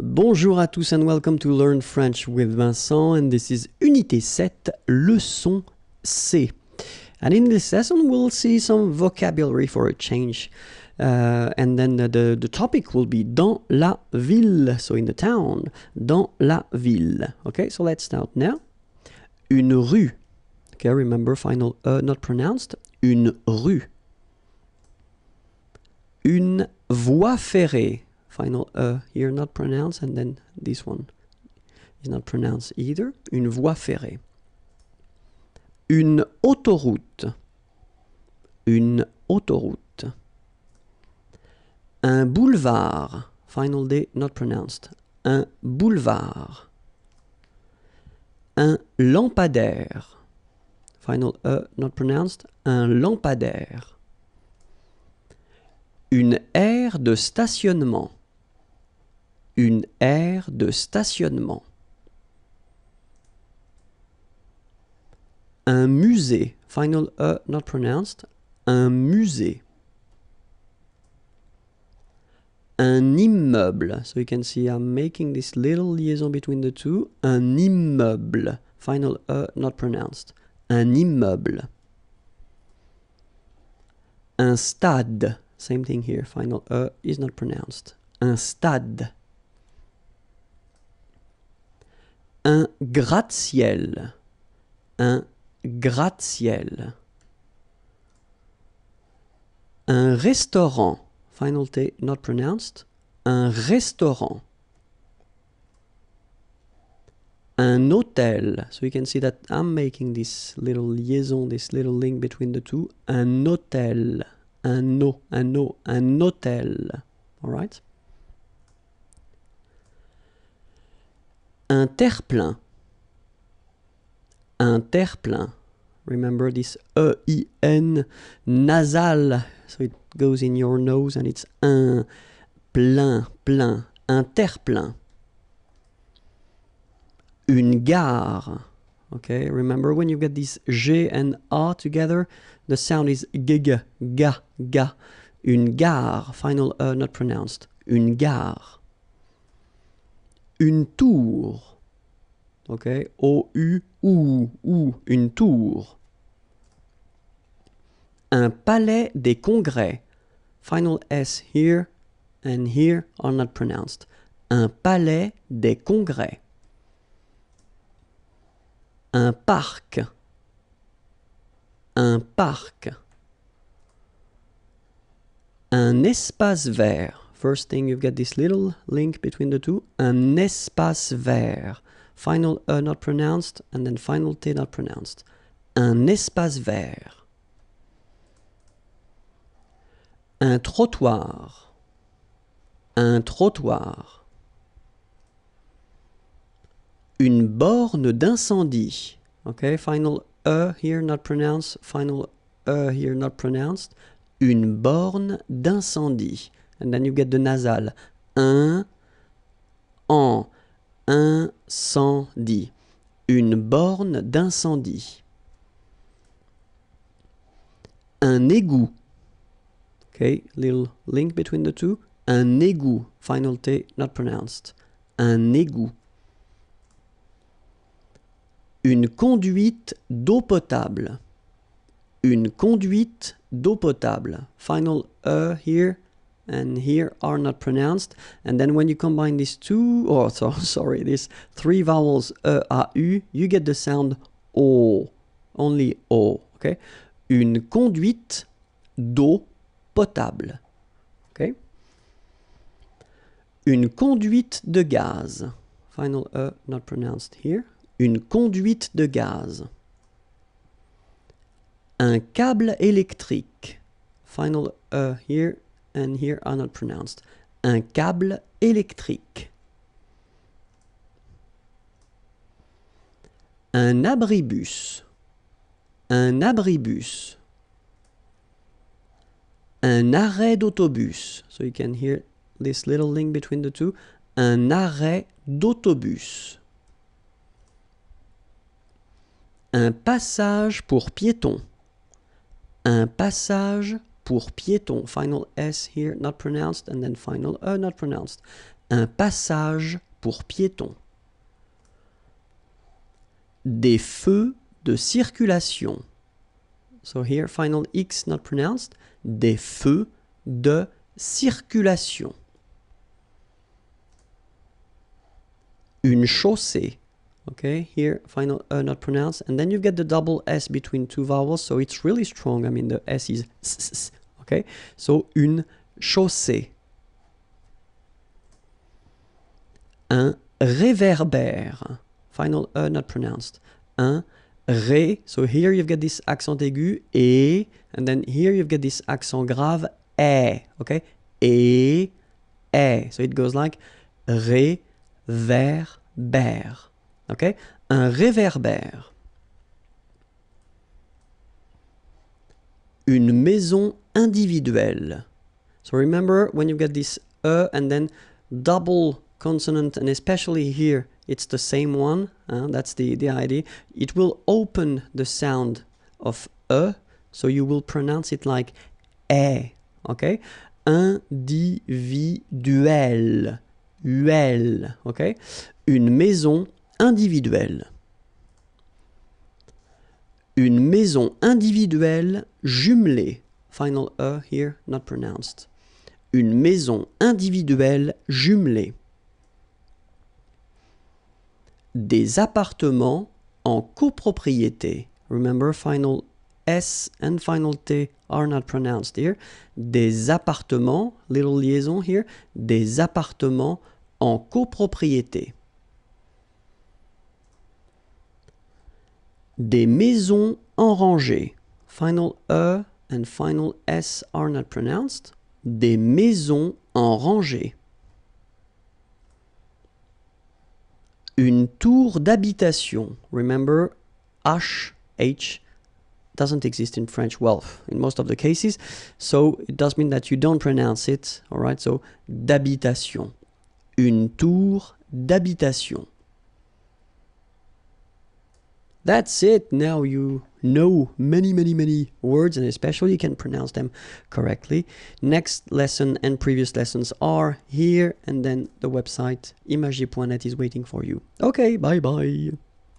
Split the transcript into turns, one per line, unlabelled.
Bonjour à tous and welcome to Learn French with Vincent, and this is Unité 7, leçon C. And in this lesson we'll see some vocabulary for a change. And then the topic will be dans la ville, so in the town, dans la ville. Okay, so let's start now. Une rue. Okay, remember final not pronounced. Une rue. Une voie ferrée. Final here not pronounced, and then this one is not pronounced either. Une voie ferrée. Une autoroute. Une autoroute. Un boulevard. Final D not pronounced. Un boulevard. Un lampadaire. Final not pronounced. Un lampadaire. Une aire de stationnement. Une aire de stationnement. Un musée. Final not pronounced. Un musée. Un immeuble. So you can see I'm making this little liaison between the two. Un immeuble. Final not pronounced. Un immeuble. Un stade. Same thing here. Final is not pronounced. Un stade. Un gratte-ciel. Un gratte-ciel. Un restaurant. Final T not pronounced. Un restaurant. Un hôtel. So you can see that I'm making this little liaison, this little link between the two. Un hôtel. Un hôtel. All right? Un terre-plein. Un terre-plein. Remember this E-I-N nasal. So it goes in your nose and it's un plein, plein. Un terre-plein. Une gare. Okay, remember when you get these G and A together, the sound is g, ga, ga. Une gare. Final not pronounced. Une gare. Une tour. Okay, O-U-O-U. Une tour. Un palais des congrès. Final S here and here are not pronounced. Un palais des congrès. Un parc. Un parc. Un espace vert. First thing, you've got this little link between the two. Un espace vert. Final not pronounced, and then final T not pronounced. Un espace vert. Un trottoir. Un trottoir. Une borne d'incendie. Okay, final here not pronounced, final here not pronounced. Une borne d'incendie. And then you get the nasal. Un, en, incendie. Une borne d'incendie. Un égout. Okay, little link between the two. Un égout. Final T not pronounced. Un égout. Une conduite d'eau potable. Une conduite d'eau potable. Final here and here are not pronounced. And then when you combine these two, these three vowels A, U, you get the sound O. Only O. Okay? Une conduite d'eau potable. Okay? Une conduite de gaz. Final not pronounced here. Une conduite de gaz. Un câble électrique. Final here and here are not pronounced. Un câble électrique. Un abribus. Un abribus. Un arrêt d'autobus. So you can hear this little link between the two. Un arrêt d'autobus. Un passage pour piétons. Un passage pour piétons. Final S here, not pronounced, and then final not pronounced. un passage pour piétons. Des feux de circulation. So here, final X not pronounced. Des feux de circulation. Une chaussée. Okay, here, final not pronounced. And then you get the double S between two vowels, so it's really strong. I mean, the S is s. Okay, so une chaussée. Un réverbère. Final not pronounced. Un ré. So here you've got this accent aigu, et, and then here you've got this accent grave, é. Okay, et, é. So it goes like réverbère. Okay, un réverbère. Une maison individuelle. So remember when you get this and then double consonant, and especially here it's the same one, that's the idea. It will open the sound of so you will pronounce it like é. Okay, individuel, uel. Okay, une maison individuelle. Une maison individuelle jumelée. Final here, not pronounced. Une maison individuelle jumelée. Des appartements en copropriété. Remember, final S and final T are not pronounced here. Des appartements, little liaison here, des appartements en copropriété. Des maisons en rangée. Final and final S are not pronounced. Des maisons en rangée. Une tour d'habitation. Remember, H doesn't exist in French, well, in most of the cases. So it does mean that you don't pronounce it. All right, so d'habitation. Une tour d'habitation. That's it. Now you know many words, and especially you can pronounce them correctly. Next lesson and previous lessons are here, and then the website imagier.net is waiting for you. Okay, bye bye.